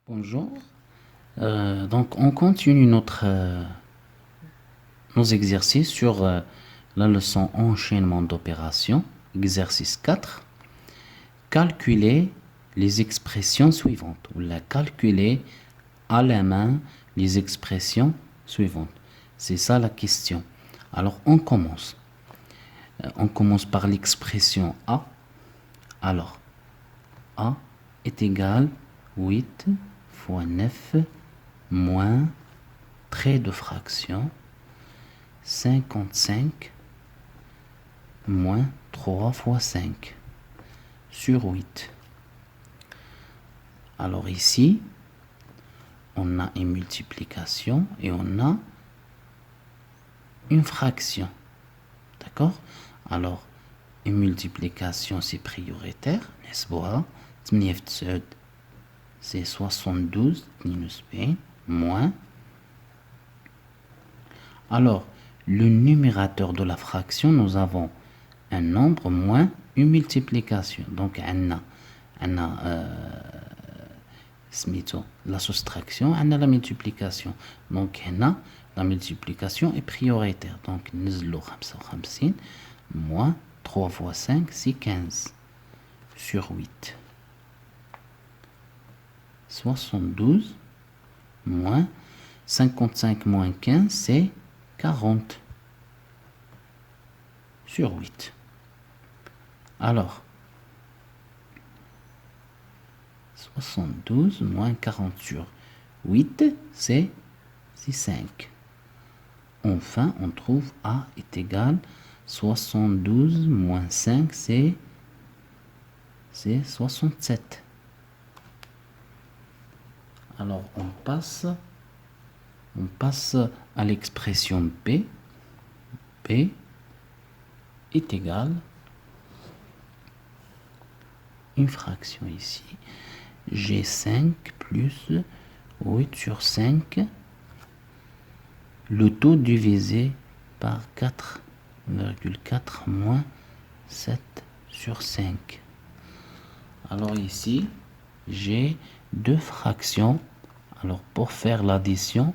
Bonjour. Donc, on continue nos exercices sur la leçon enchaînement d'opérations, exercice 4. Calculer les expressions suivantes, ou la calculer à la main les expressions suivantes. C'est ça la question. Alors, on commence. On commence par l'expression A. Alors, A est égal 8 fois 9 moins trait de fraction 55 moins 3 fois 5 sur 8. Alors ici, on a une multiplication et on a une fraction. D'accord? Alors, une multiplication, c'est prioritaire, n'est-ce pas? 8 c'est 72 moins. Alors, le numérateur de la fraction, nous avons un nombre moins une multiplication. Donc, on a la soustraction, on a la multiplication. Donc, la multiplication est prioritaire. Donc, nous avons 55 moins 3 fois 5, c'est 15 sur 8. 72 moins 55 moins 15, c'est 40 sur 8. Alors, 72 moins 40 sur 8, c'est 5. Enfin, on trouve A est égal 72 moins 5, c'est 67. Alors, on passe à l'expression B. B est égal une fraction ici. G5 plus 8 sur 5. Le tout divisé par 4,4 moins 7 sur 5. Alors ici, j'ai deux fractions. Alors pour faire l'addition,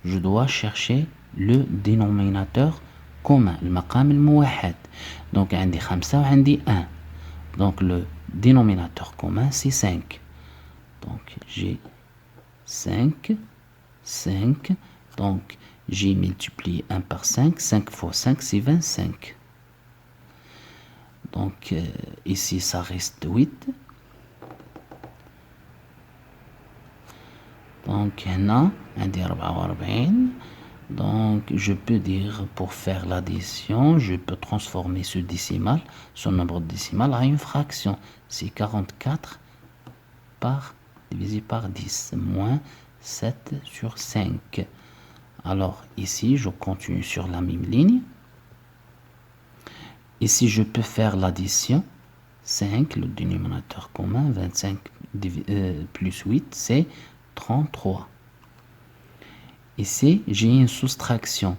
je dois chercher le dénominateur commun, le maqam al-muwahhad. Donc عندي 5 وعندي 1. Donc le dénominateur commun c'est 5. Donc j'ai 5. Donc j'ai multiplié 1 par 5. 5 fois 5 c'est 25. Donc ici ça reste 8. Donc, donc, je peux dire, pour faire l'addition, je peux transformer ce décimal, ce nombre décimal, à une fraction. C'est 44 divisé par 10, moins 7 sur 5. Alors, ici, je continue sur la même ligne. Ici, je peux faire l'addition. 5, le dénominateur commun, 25 plus 8, c'est 33. Ici, j'ai une soustraction.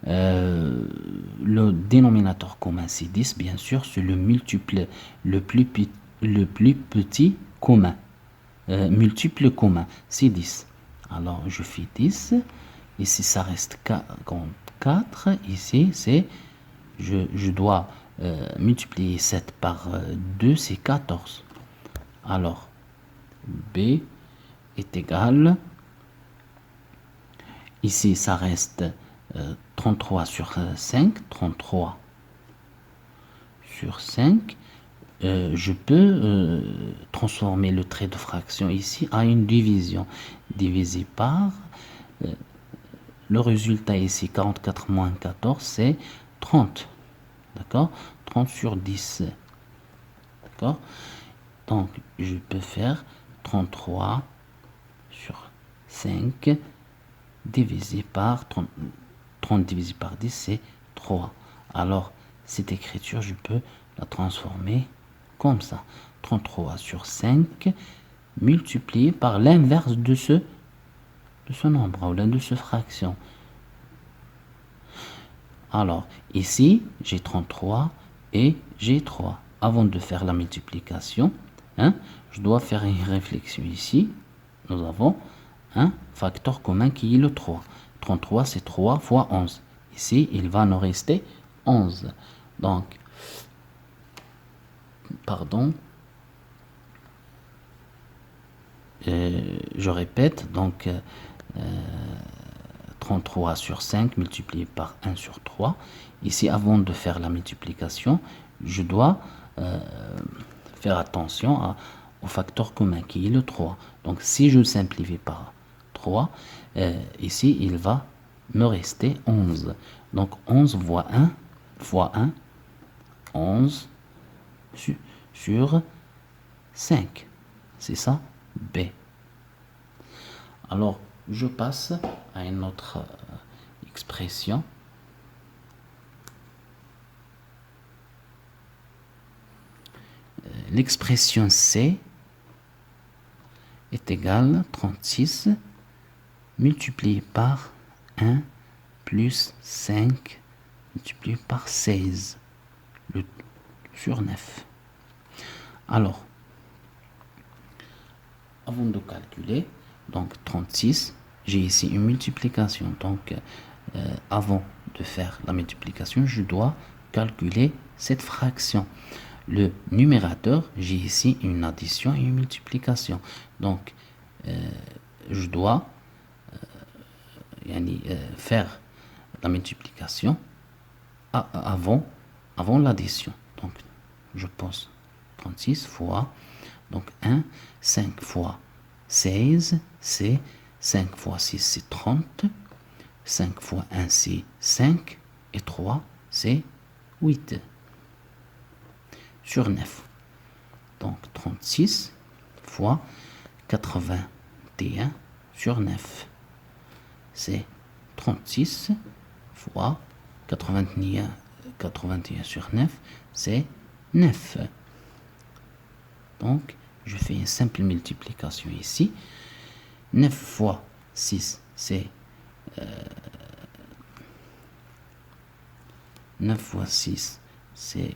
Le dénominateur commun, c'est 10, bien sûr, c'est le multiple le plus petit commun. Multiple commun, c'est 10. Alors, je fais 10. Ici, ça reste 4. Ici, c'est je dois multiplier 7 par 2, c'est 14. Alors, B est égal, ici ça reste 33 sur 5, 33 sur 5, je peux transformer le trait de fraction ici à une division, divisé par, le résultat ici 44 moins 14 c'est 30, d'accord, 30 sur 10, d'accord, donc je peux faire 33 sur 5 divisé par 30 divisé par 10 c'est 3. Alors cette écriture je peux la transformer comme ça, 33 sur 5 multiplié par l'inverse de ce nombre ou de ce fraction. Alors ici j'ai 33 et j'ai 3. Avant de faire la multiplication, je dois faire une réflexion ici. nous avons un facteur commun qui est le 3. 33, c'est 3 fois 11. Ici, il va nous rester 11. Donc, pardon, je répète, donc 33 sur 5 multiplié par 1 sur 3. Ici, avant de faire la multiplication, je dois faire attention au facteur commun qui est le 3. Donc, si je simplifie par 3, ici, il va me rester 11. Donc, 11 fois 1, 11 sur 5. C'est ça, B. Alors, je passe à une autre expression. L'expression C est égale à 36 multiplié par 1 plus 5 multiplié par 16 sur 9. Alors, avant de calculer, donc 36, j'ai ici une multiplication. Donc, avant de faire la multiplication, je dois calculer cette fraction. Le numérateur, j'ai ici une addition et une multiplication. Donc, je dois faire la multiplication avant l'addition. Donc, je pose 36 fois, donc 1, 5 fois 16, c'est 5 fois 6, c'est 30. 5 fois 1, c'est 5. Et 3, c'est 8 sur 9. Donc 36 fois 81 sur 9. C'est 36 fois 81 sur 9, c'est 9. Donc, je fais une simple multiplication ici. 9 fois 6, c'est 9 fois 6, c'est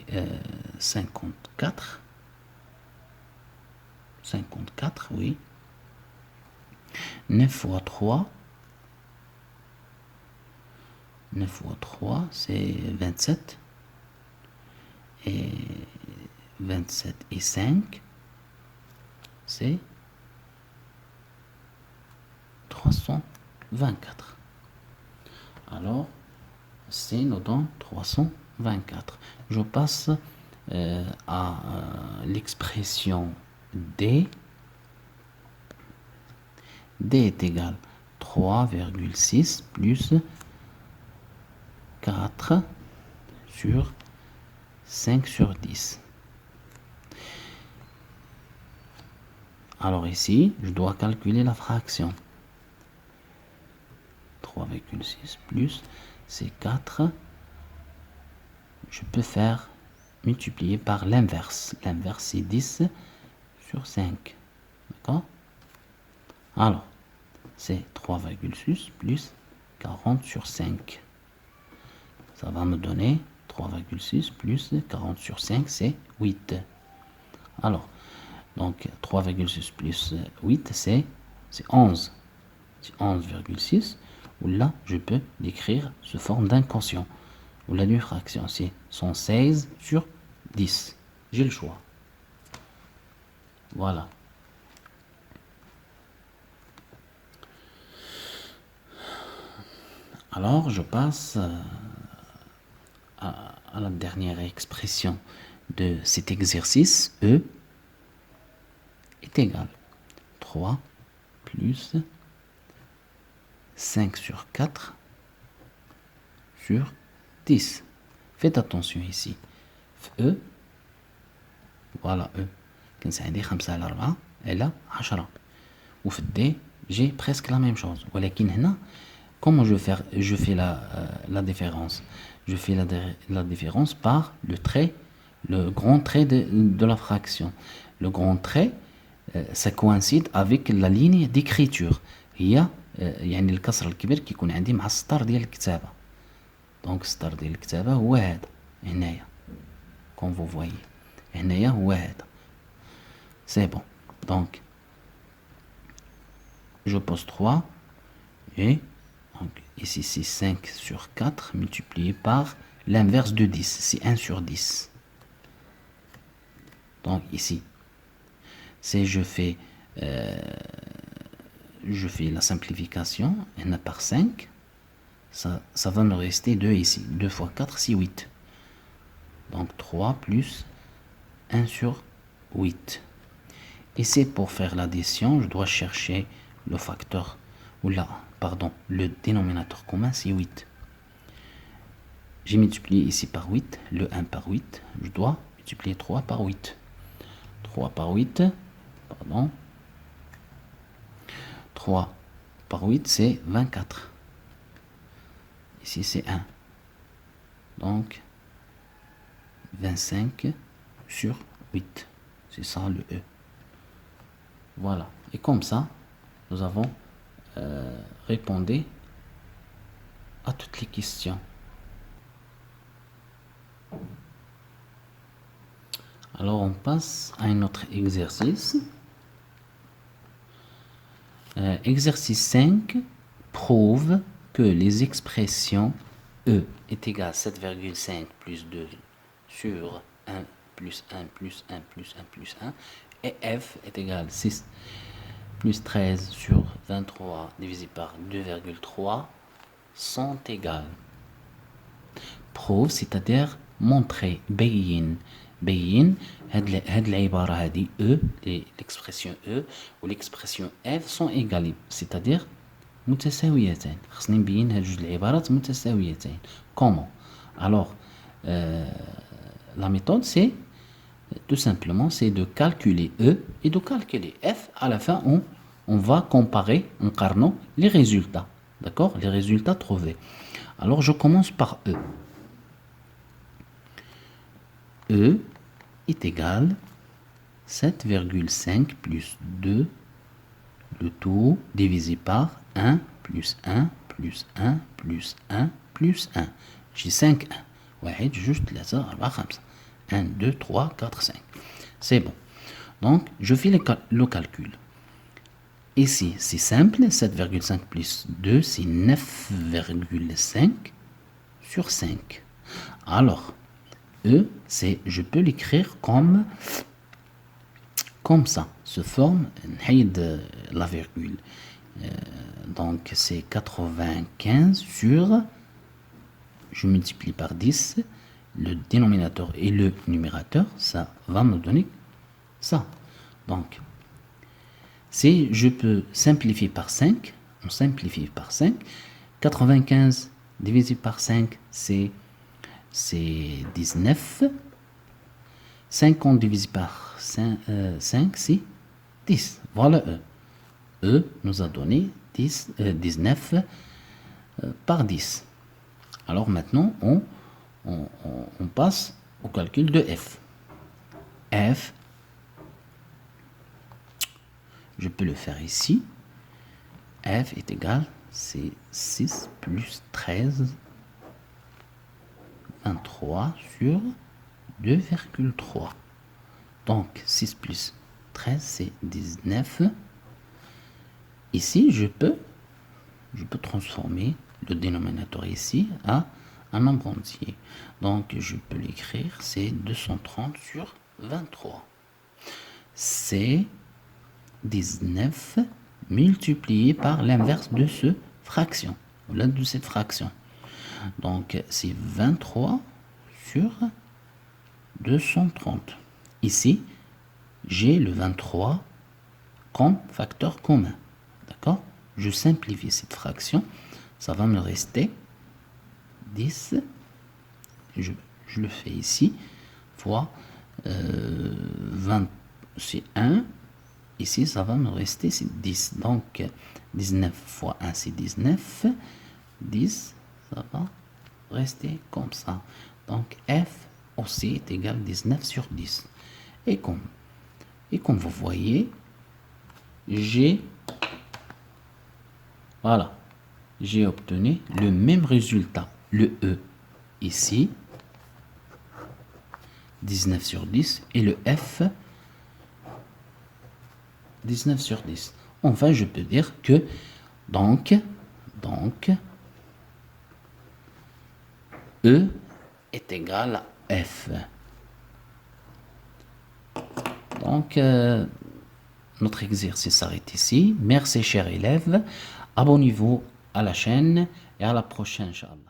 54. 54, oui. 9 fois 3, 9 fois 3, c'est 27. Et 27 et 5, c'est 324. Alors, C nous donne 324. Je passe à l'expression D. D est égal à 3,6 plus 4 sur 5 sur 10. Alors ici, je dois calculer la fraction. 3,6 plus, c'est 4. Je peux faire multiplier par l'inverse. L'inverse, c'est 10 sur 5. D'accord? Alors, c'est 3,6 plus 40 sur 5. Ça va me donner 3,6 plus 40 sur 5, c'est 8. Alors, donc 3,6 plus 8, c'est 11. C'est 11,6. Ou là, je peux l'écrire sous forme d'un quotient. Ou la d'une fraction, c'est 116 sur 10. J'ai le choix. Voilà. Alors, je passe à la dernière expression de cet exercice. E est égal à 3 plus 5 sur 4 sur 10. Faites attention ici. E, voilà E. كان عندي 5 على 4 إلى 10. وفي D, j'ai presque la même chose. ولكن هنا, comment je fais la différence? Je fais la différence par le grand trait de la fraction. Le grand trait, ça coïncide avec la ligne d'écriture. هي يعني الكسر الكبير كيكون عندي مع السطر ديال الكتابة. دونك السطر ديال الكتابة هو هذا هنايا. كون فو فوايي هنايا هو هذا. سي بون. دونك je pose 3 et donc ici c'est 5 sur 4 multiplié par l'inverse de 10, c'est 1 sur 10. Donc ici, si je fais la simplification, 1 par 5, ça va me rester 2 ici. 2 fois 4, c'est 8. Donc 3 plus 1 sur 8. Et c'est pour faire l'addition, je dois chercher le facteur, ou là, pardon, le dénominateur commun, c'est 8. J'ai multiplié ici par 8, le 1 par 8, je dois multiplier 3 par 8. 3 par 8, pardon, 3 par 8, c'est 24. Ici, c'est 1. Donc, 25 sur 8. C'est ça le E. Voilà. Et comme ça, nous avons répondu à toutes les questions. Alors, on passe à un autre exercice. Exercice 5 prouve que les expressions E est égal à 7,5 plus 2 sur 1 plus 1 plus 1 plus 1 plus 1 et F est égal à 6 plus 13 sur 23 divisé par 2,3 sont égales. Prouve, c'est-à-dire montrer, بين هاد العبارة هذه E, l'expression E ou l'expression F sont égales, c'est-à-dire متساويتين. خصني نبين هاد جوج العبارات متساويتين. Comment? Alors, la méthode c'est tout simplement c'est de calculer E et de calculer F. À la fin, on va comparer, en nqarnو les résultats. D'accord? Les résultats trouvés. Alors, je commence par E. E est égal 7,5 plus 2, le tout divisé par 1 plus 1 plus 1 plus 1 plus 1. J'ai 5 1. واحد جوج ثلاثة أربعة خمسة. 1, 2, 3, 4, 5. C'est bon. Donc, je fais le calcul. Ici, c'est simple. 7,5 plus 2, c'est 9,5 sur 5. Alors, E, je peux l'écrire comme ça. Se forme la virgule. Donc, c'est 95 sur, je multiplie par 10, le dénominateur et le numérateur, ça va me donner ça. Donc, si je peux simplifier par 5, on simplifie par 5, 95 divisé par 5, c'est 19. 50 divisé par 5, c'est 10. Voilà E. E nous a donné 19 par 10. Alors maintenant, on passe au calcul de F. F, je peux le faire ici. F est égal, c'est 6 plus 13, 23 sur 2,3. Donc 6 plus 13, c'est 19. Ici, je peux transformer le dénominateur ici à un nombre entier. Donc, je peux l'écrire, c'est 230 sur 23. C'est 19 multiplié par l'inverse de cette fraction. Donc, c'est 23 sur 230. Ici, j'ai le 23 comme facteur commun. D'accord? Je simplifie cette fraction. Ça va me rester 10. Je le fais ici. Fois 20, c'est 1. Ici, ça va me rester, c'est 10. Donc, 19 fois 1, c'est 19. 10, ça va rester comme ça. Donc, F aussi est égal à 19 sur 10. Et comme vous voyez, j'ai obtenu le même résultat. Le E ici, 19 sur 10, et le F, 19 sur 10. Enfin, je peux dire que donc E est égal à F. Donc, notre exercice s'arrête ici. Merci, chers élèves. Abonnez-vous à la chaîne et à la prochaine, Inch'Allah.